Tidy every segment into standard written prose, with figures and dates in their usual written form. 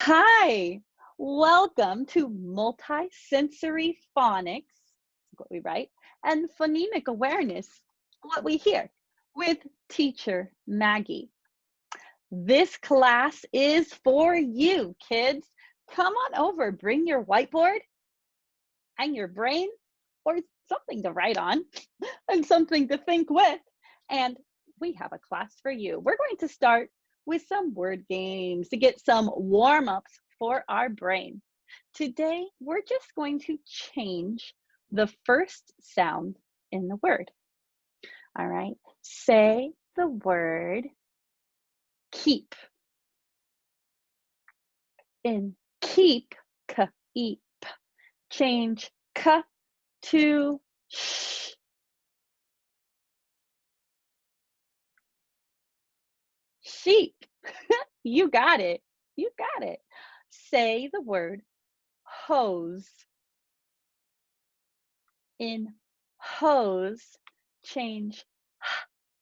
Hi, welcome to Multi-Sensory Phonics, what we write, and Phonemic Awareness, what we hear, with Teacher Maggie. This class is for you, kids. Come on over, bring your whiteboard and your brain or something to write on and something to think with, and we have a class for you. We're going to start with some word games to get some warm-ups for our brain. Today, we're just going to change the first sound in the word. All right, say the word keep. In keep, k-e-p, change k to sh. Sheep. You got it. You got it. Say the word hose. In hose, change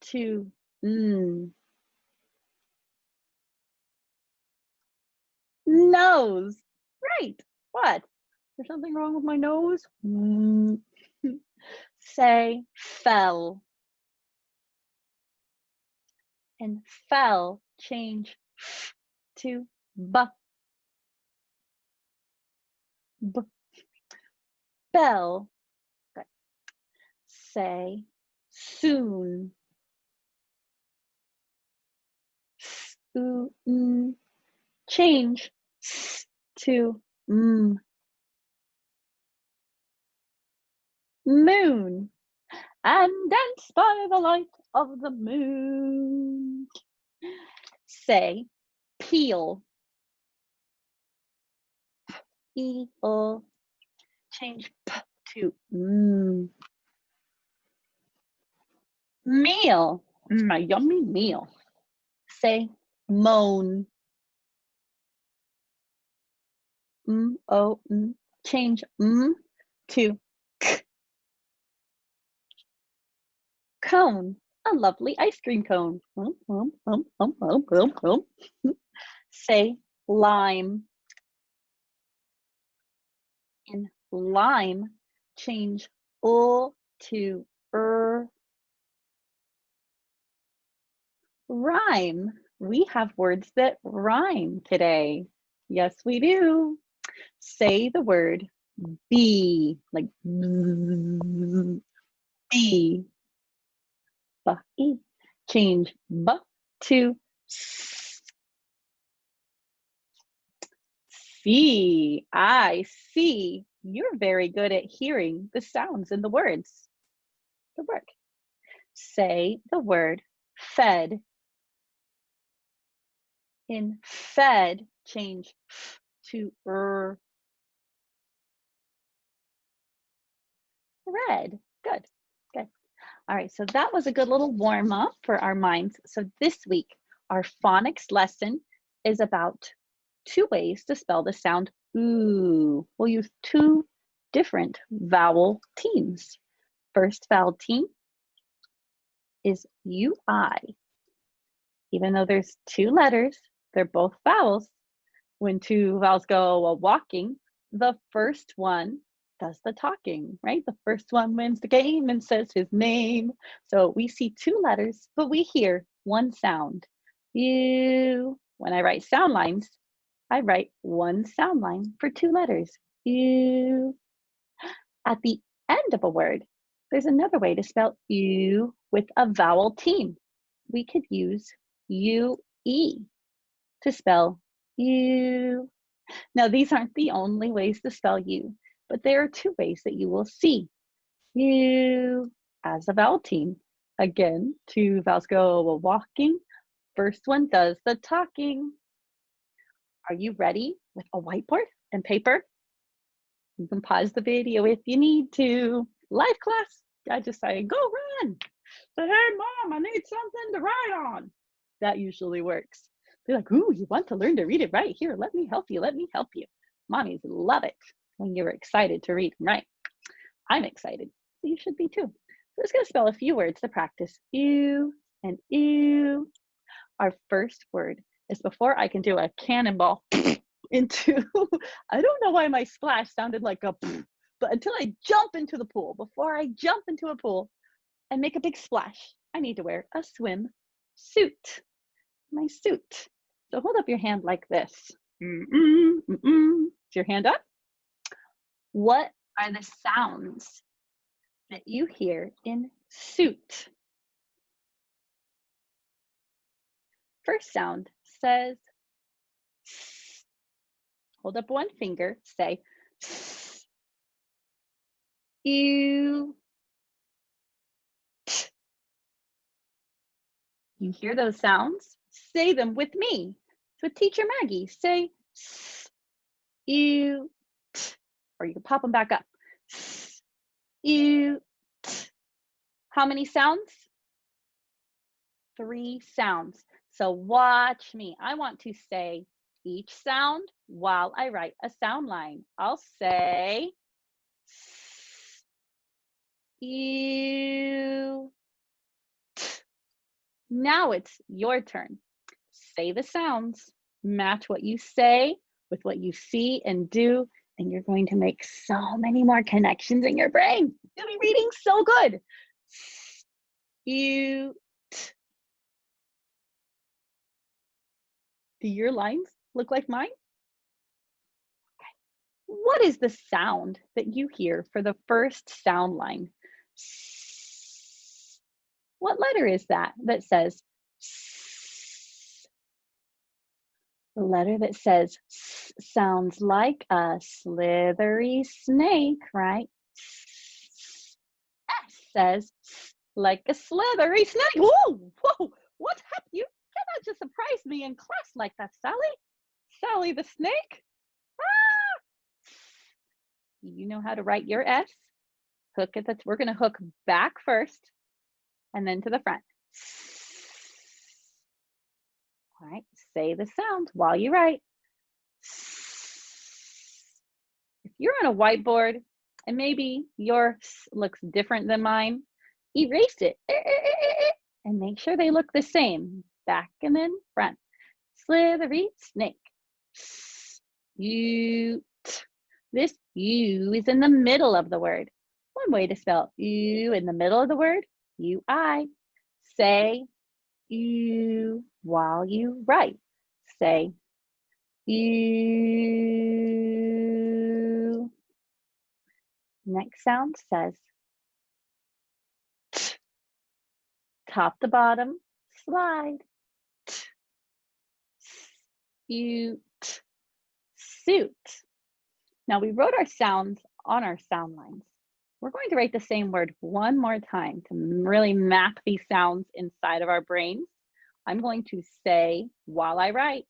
to nose. Right. What? There's something wrong with my nose? Say fell. And fell, change to b. B. Bell. Good. Say soon. Soon. Change to moon. And dance by the light of the moon. Say peel. Eel. Change p to meal. A yummy meal. Say moan. O-n. Change to k. Cone. A lovely ice cream cone. Say lime. In lime, change to rhyme. We have words that rhyme today. Yes, we do. Say the word bee, like bee. B-e. Change b to see. I see. You're very good at hearing the sounds in the words. Good work. Say the word fed. In fed, change to red. Good, good. All right, so that was a good little warm up for our minds. So this week, our phonics lesson is about 2 ways to spell the sound ooh. We'll use 2 different vowel teams. First vowel team is UI. Even though there's 2 letters, they're both vowels. When 2 vowels go walking, the first one does the talking, right? The first one wins the game and says his name. So we see 2 letters, but we hear 1 sound. You. When I write sound lines, I write 1 sound line for 2 letters. You. At the end of a word, there's another way to spell you with a vowel team. We could use UE to spell you. Now, these aren't the only ways to spell you, but there are 2 ways that you will see you as a vowel team. Again, 2 vowels go walking. First one does the talking. Are you ready with a whiteboard and paper? You can pause the video if you need to. Live class, I just say, go run. Say, hey, Mom, I need something to write on. That usually works. They're like, ooh, you want to learn to read it right? Here, let me help you. Let me help you. Mommies love it when you're excited to read and write. I'm excited. So you should be too. So just going to spell a few words to practice. Ew and ew. Our first word is before I can do a cannonball. into, I don't know why my splash sounded like a, but until I jump into the pool, before I jump into a pool and make a big splash, I need to wear a swim suit, my suit. So hold up your hand like this. Is your hand up? What are the sounds that you hear in suit? First sound says, hold up one finger, say, you. You hear those sounds? Say them with me. So Teacher Maggie, say, you, or you can pop them back up. You. How many sounds? 3 sounds. So watch me. I want to say each sound while I write a sound line. I'll say you. Now it's your turn. Say the sounds, match what you say with what you see and do, and you're going to make so many more connections in your brain. You'll be reading so good. You. Do your lines look like mine? What is the sound that you hear for the first sound line? What letter is that that says the letter that says sounds like a slithery snake, right? S says like a slithery snake. Whoa, whoa, what happened? You cannot just surprise me in class like that, Sally. Sally the snake? Ah! You know how to write your S. Hook it. We're going to hook back first and then to the front. All right, say the sound while you write. If you're on a whiteboard and maybe yours looks different than mine, erase it and make sure they look the same. Back and then front. Slithery snake. You. This U is in the middle of the word. One way to spell U in the middle of the word, U-I. Say you while you write. Say you. Next sound says t. Top to bottom, slide. T. You. T. Suit. Now we wrote our sounds on our sound lines. We're going to write the same word one more time to really map these sounds inside of our brains. I'm going to say while I write,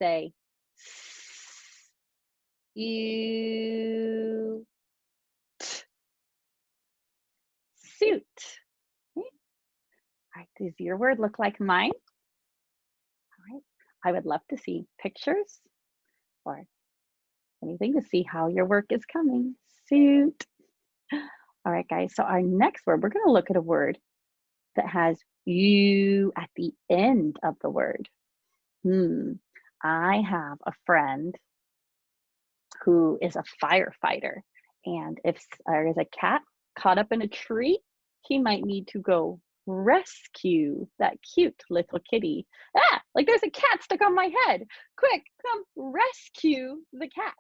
say you. Suit. Okay. All right, does your word look like mine? All right, I would love to see pictures or anything to see how your work is coming. Suit. All right, guys, so our next word, we're going to look at a word that has you at the end of the word. I have a friend who is a firefighter, and if there is a cat caught up in a tree, he might need to go rescue that cute little kitty. Ah, like there's a cat stuck on my head. Quick, come rescue the cat.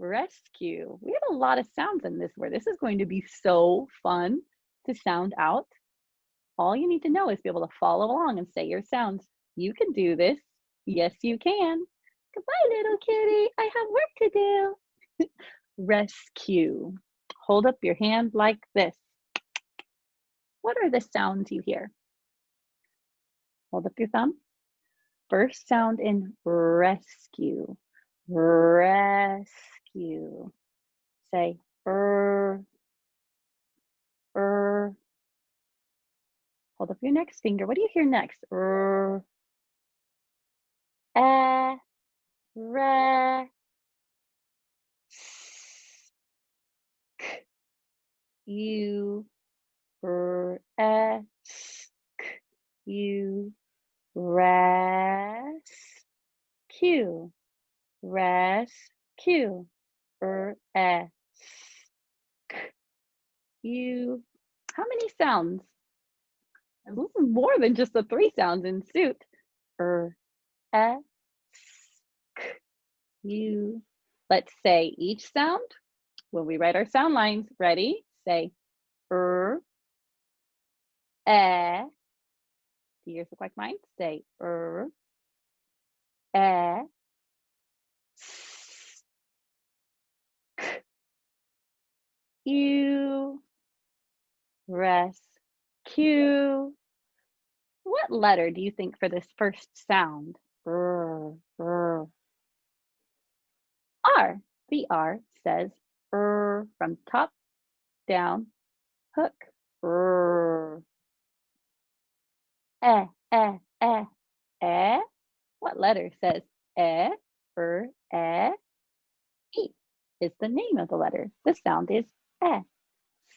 Rescue. We have a lot of sounds in this word. This is going to be so fun to sound out. All you need to know is be able to follow along and say your sounds. You can do this. Yes, you can. Goodbye, little kitty. I have work to do. Rescue. Hold up your hand like this. What are the sounds you hear? Hold up your thumb. First sound in rescue. Rescue. Say Hold up your next finger. What do you hear next? Re, you, you, rescue. rescue. S, k, u. How many sounds? This is more than just the 3 sounds in suit. S, k, u. Let's say each sound when we write our sound lines. Ready? Say eh. Do yours look like mine? Say eh, s, k, u. Rescue. What letter do you think for this first sound? R. The R says from top down, hook. R. Eh, eh, eh, eh. What letter says eh, eh? E is the name of the letter. The sound is eh.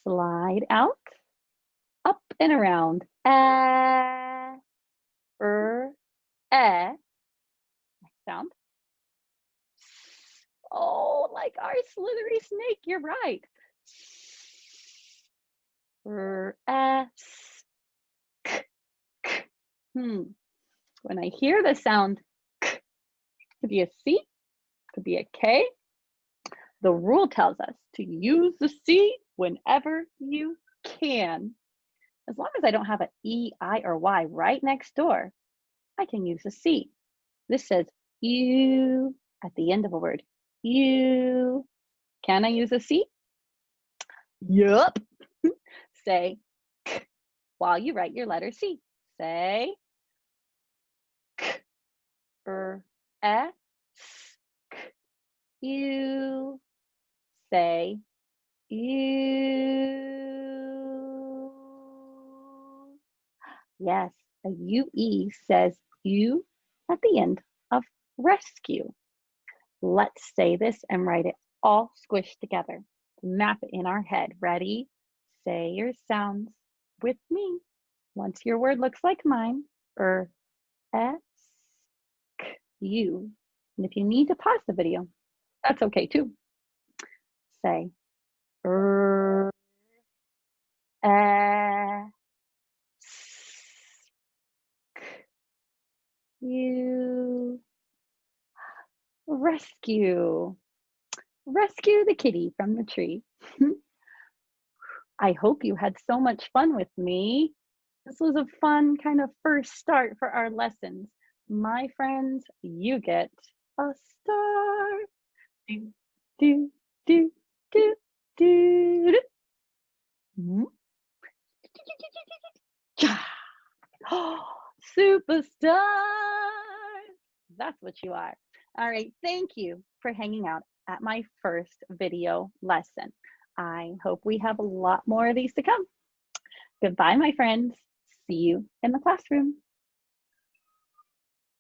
Slide out, up and around. Eh, eh. Next sound. Oh, like our slithery snake, you're right. S, k, k. When I hear the sound k, could be a C, could be a K. The rule tells us to use the C whenever you can. As long as I don't have an E, I, or Y right next door, I can use a C. This says you at the end of a word. You. Can I use a C? Yup. Say k while you write your letter C. Say k, s, k, you. Say you. Yes, a UE says you at the end of rescue. Let's say this and write it all squished together. Map it in our head. Ready? Say your sounds with me. Once your word looks like mine, S, K, U. And if you need to pause the video, that's okay too. Say S, K, U. Rescue. Rescue the kitty from the tree. I hope you had so much fun with me. This was a fun kind of first start for our lessons. My friends, you get a star. Do, do, do, do, do, do. Hmm? Superstars. That's what you are. All right. Thank you for hanging out at my first video lesson. I hope we have a lot more of these to come. Goodbye, my friends. See you in the classroom.